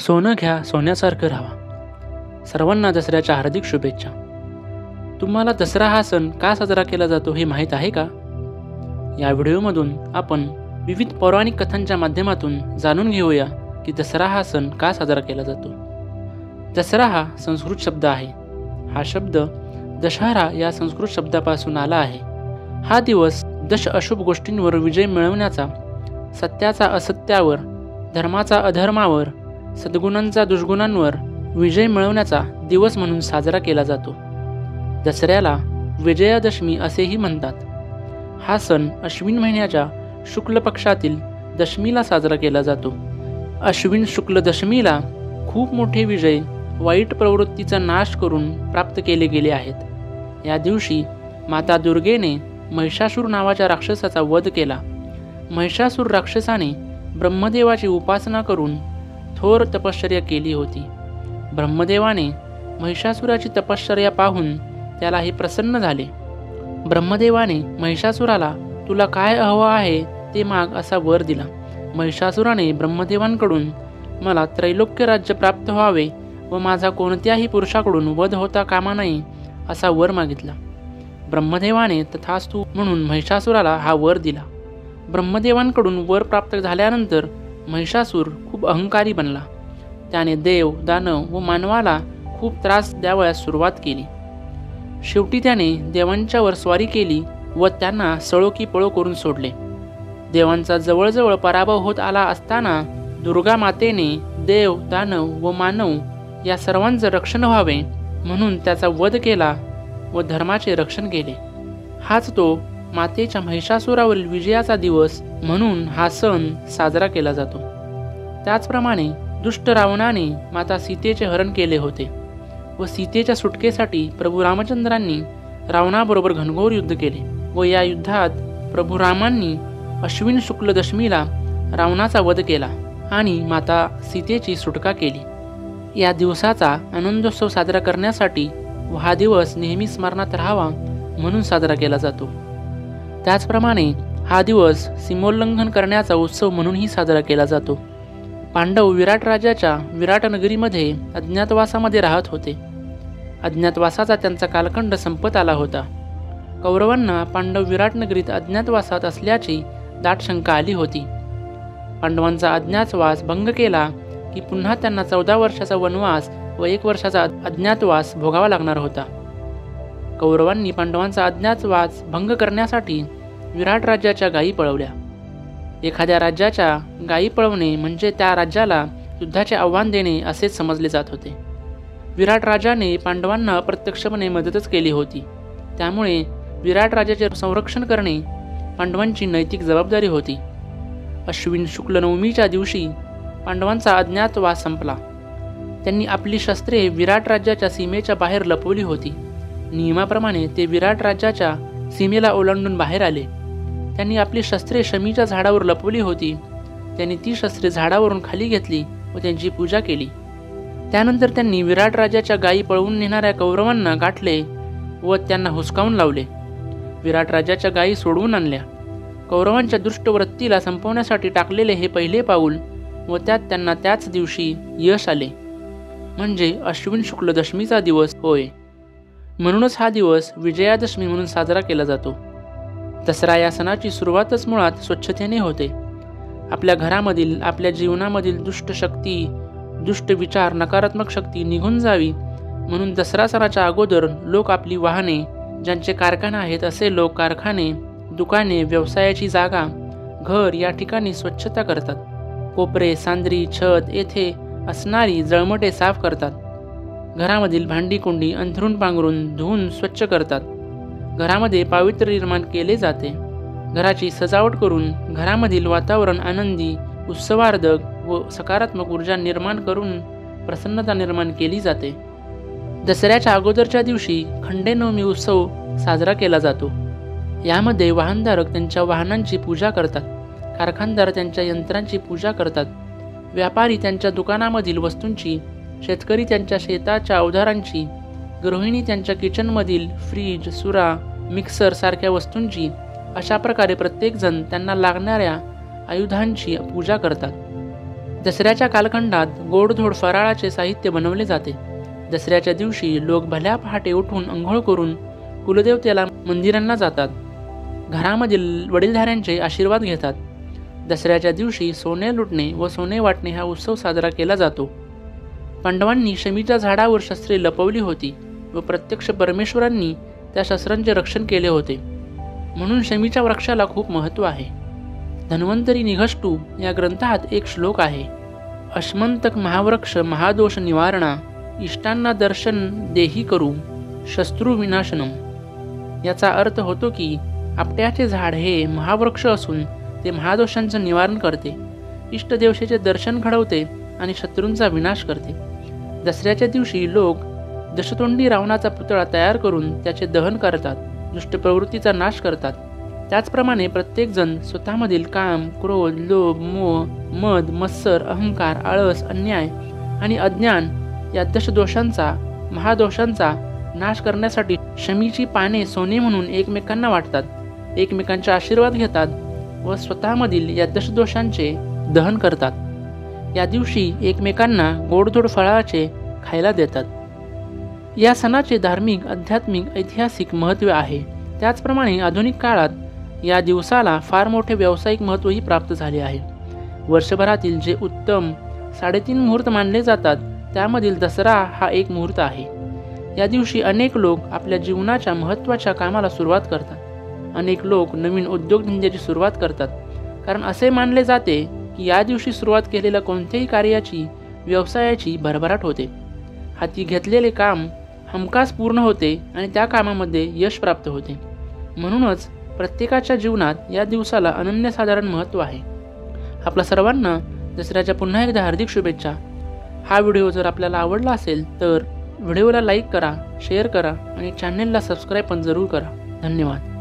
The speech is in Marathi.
सोनं घ्या, सोन्यासारखं राहा. सर्वांना दसऱ्याच्या हार्दिक शुभेच्छा. तुम्हाला दसरा हा सण का साजरा केला जातो हे माहीत आहे का? या व्हिडिओमधून आपण विविध पौराणिक कथांच्या माध्यमातून जाणून घेऊया की दसरा हा सण का साजरा केला जातो. दसरा हा संस्कृत शब्द आहे. हा शब्द दशहरा या संस्कृत शब्दापासून आला आहे. हा दिवस दश अशुभ गोष्टींवर विजय मिळवण्याचा, सत्याचा असत्यावर, धर्माचा अधर्मावर, सद्गुणांचा दुष्गुणांवर विजय मिळवण्याचा दिवस म्हणून साजरा केला जातो. दसऱ्याला विजयादशमी असेही म्हणतात. हा सण अश्विन महिन्याच्या शुक्ल पक्षातील दशमीला साजरा केला जातो. अश्विन शुक्ल दशमीला खूप मोठे विजय, वाईट प्रवृत्तीचा नाश करून प्राप्त केले गेले आहेत. या दिवशी माता दुर्गेने महिषासूर नावाच्या राक्षसाचा वध केला. महिषासूर राक्षसाने ब्रह्मदेवाची उपासना करून थोर तपश्चर्या केली होती. ब्रह्मदेवाने महिषासुराची तपश्चर्या पाहून त्याला हे प्रसन्न झाले. ब्रह्मदेवाने महिषासुराला तुला काय हवं आहे ते माग असा वर दिला. महिषासुराने ब्रह्मदेवांकडून मला त्रैलोक्य राज्य प्राप्त व्हावे व माझा कोणत्याही पुरुषाकडून वध होता कामा नये असा वर मागितला. ब्रह्मदेवाने तथास्तु म्हणून महिषासुराला हा वर दिला. ब्रह्मदेवांकडून वर प्राप्त झाल्यानंतर महिषासूर खूप अहंकारी बनला. त्याने देव, दानव व मानवाला खूप त्रास द्यावयास सुरुवात केली. शेवटी त्याने देवांच्यावर स्वारी केली व त्यांना सळो की पळो करून सोडले. देवांचा जवळजवळ पराभव होत आला असताना दुर्गा मातेने देव, दानव व मानव या सर्वांचं रक्षण व्हावे म्हणून त्याचा वध केला व धर्माचे रक्षण केले. हाच तो मातेच्या महिषासुरावरील विजयाचा दिवस म्हणून हा सण साजरा केला जातो. त्याचप्रमाणे दुष्ट रावणाने माता सीतेचे हरण केले होते व सीतेच्या सुटकेसाठी प्रभू रामचंद्रांनी रावणाबरोबर घनघोर युद्ध केले व या युद्धात प्रभू रामांनी अश्विन शुक्ल दशमीला रावणाचा वध केला आणि माता सीतेची सुटका केली. या दिवसाचा आनंदोत्सव साजरा करण्यासाठी व हा दिवस नेहमी स्मरणात राहावा म्हणून साजरा केला जातो. त्याचप्रमाणे हा दिवस सीमोल्लंघन करण्याचा उत्सव म्हणूनही साजरा केला जातो. पांडव विराट राजाच्या विराट नगरीमध्ये अज्ञातवासामध्ये राहत होते. अज्ञातवासाचा त्यांचा कालखंड संपत आला होता. कौरवांना पांडव विराट नगरीत अज्ञातवासात असल्याची दाट शंका आली होती. पांडवांचा अज्ञातवास भंग केला की पुन्हा त्यांना 14 वर्षाचा वनवास व 1 वर्षाचा अज्ञातवास भोगावा लागणार होता. कौरवांनी पांडवांचा अज्ञातवास भंग करण्यासाठी विराट राज्याच्या गायी पळवल्या. एखाद्या राज्याच्या गायी पळवणे म्हणजे त्या राज्याला युद्धाचे आव्हान देणे असेच समजले जात होते. विराट राजाने पांडवांना अप्रत्यक्षपणे मदतच केली होती. त्यामुळे विराट राजाचे संरक्षण करणे पांडवांची नैतिक जबाबदारी होती. अश्विन शुक्ल नवमीच्या दिवशी पांडवांचा अज्ञातवास संपला. त्यांनी आपली शस्त्रे विराट राज्याच्या सीमेच्या बाहेर लपवली होती. नियमाप्रमाणे ते विराट राज्याच्या सीमेला ओलांडून बाहेर आले. त्यांनी आपली शस्त्रे शमीच्या झाडावर लपवली होती. त्यांनी ती शस्त्रे झाडावरून खाली घेतली व त्यांची पूजा केली. त्यानंतर त्यांनी विराट राज्याच्या गायी पळवून नेणाऱ्या कौरवांना गाठले व त्यांना हुसकावून लावले. विराट राज्याच्या गायी सोडवून आणल्या. कौरवांच्या दुष्ट वृत्तीला संपवण्यासाठी टाकलेले हे पहिले पाऊल व त्यात त्यांना त्याच दिवशी यश आले. म्हणजे अश्विन शुक्ल दशमीचा दिवस होय. म्हणूनच हा दिवस विजयादशमी म्हणून साजरा केला जातो. दसरा या सणाची सुरुवातच मुळात स्वच्छतेने होते. आपल्या घरामधील, आपल्या जीवनामधील दुष्ट शक्ती, दुष्ट विचार, नकारात्मक शक्ती निघून जावी म्हणून दसरा सणाच्या अगोदर लोक आपली वाहने, ज्यांचे कारखाने आहेत असे लोक कारखाने, दुकाने, व्यवसायाची जागा, घर या ठिकाणी स्वच्छता करतात. कोपरे, सांद्री, छत येथे असणारी जळमटे साफ करतात. घरामधील भांडी कुंडी अंथरून पांघरून धुवून स्वच्छ करतात. घरामध्ये पावित्र्य निर्माण केले जाते. घराची सजावट करून घरामधील वातावरण आनंदी, उत्सवार्धक व सकारात्मक ऊर्जा निर्माण करून प्रसन्नता निर्माण केली जाते. दसऱ्याच्या अगोदरच्या दिवशी खंडेनवमी उत्सव साजरा केला जातो. यामध्ये वाहनधारक त्यांच्या वाहनांची पूजा करतात. कारखानदार त्यांच्या यंत्रांची पूजा करतात. व्यापारी त्यांच्या दुकानामधील वस्तूंची, शेतकरी त्यांच्या शेताच्या अवजारांची, गृहिणी त्यांच्या किचनमधील फ्रीज, सुरा, मिक्सर सारख्या वस्तूंची, अशा प्रकारे प्रत्येकजण त्यांना लागणाऱ्या आयुधांची पूजा करतात. दसऱ्याच्या कालखंडात गोडधोड फराळाचे साहित्य बनवले जाते. दसऱ्याच्या दिवशी लोक भल्या पहाटे उठून अंघोळ करून कुलदेवतेला मंदिरांना जातात. घरामधील वडीलधाऱ्यांचे आशीर्वाद घेतात. दसऱ्याच्या दिवशी सोने लुटणे व सोने वाटणे हा उत्सव साजरा केला जातो. पांडवांनी शमीच्या झाडावर शस्त्रे लपवली होती व प्रत्यक्ष परमेश्वरांनी त्या शस्त्रांचे रक्षण केले होते, म्हणून शमीच्या वृक्षाला खूप महत्त्व आहे. धन्वंतरी निघष्टू या ग्रंथात एक श्लोक आहे, अश्मंतक महावृक्ष महादोष निवारणा इष्टांना दर्शन देही करू शत्रू विनाशनम. याचा अर्थ होतो की आपट्याचे झाड हे महावृक्ष असून ते महादोषांचं निवारण करते, इष्टदेवतेचे दर्शन घडवते आणि शत्रूंचा विनाश करते. दसऱ्याच्या दिवशी लोक दशतोंडी रावणाचा पुतळा तयार करून त्याचे दहन करतात, दुष्ट प्रवृत्तीचा नाश करतात. त्याचप्रमाणे प्रत्येकजण स्वतःमधील काम, क्रोध, लोभ, मोह, मद, मत्सर, अहंकार, आळस, अन्याय आणि अज्ञान या दशदोषांचा, महादोषांचा नाश करण्यासाठी शमीची पाने सोने म्हणून एकमेकांना वाटतात, एकमेकांचे आशीर्वाद घेतात व स्वतःमधील या दशदोषांचे दहन करतात. या दिवशी एकमेकांना गोडधोड फळाचे खायला देतात. या सणाचे धार्मिक, आध्यात्मिक, ऐतिहासिक महत्त्व आहे. त्याचप्रमाणे आधुनिक काळात या दिवसाला फार मोठे व्यावसायिक महत्त्वही प्राप्त झाले आहे. वर्षभरातील जे उत्तम 3.5 मुहूर्त मानले जातात त्यामधील दसरा हा एक मुहूर्त आहे. या दिवशी अनेक लोक आपल्या जीवनाच्या महत्त्वाच्या कामाला सुरुवात करतात. अनेक लोक नवीन उद्योगधंद्याची सुरुवात करतात, कारण असे मानले जाते की या दिवशी सुरुवात केलेल्या कोणत्याही कार्याची, व्यवसायाची भरभराट होते. हाती घेतलेले काम हमखास पूर्ण होते आणि त्या कामामध्ये यश प्राप्त होते. म्हणूनच प्रत्येकाच्या जीवनात या दिवसाला अनन्यसाधारण महत्त्व आहे. आपल्या सर्वांना दसऱ्याच्या पुन्हा एकदा हार्दिक शुभेच्छा. हा व्हिडिओ जर आपल्याला आवडला असेल तर व्हिडिओला लाईक करा, शेअर करा आणि चॅनेलला सबस्क्राईब पण जरूर करा. धन्यवाद.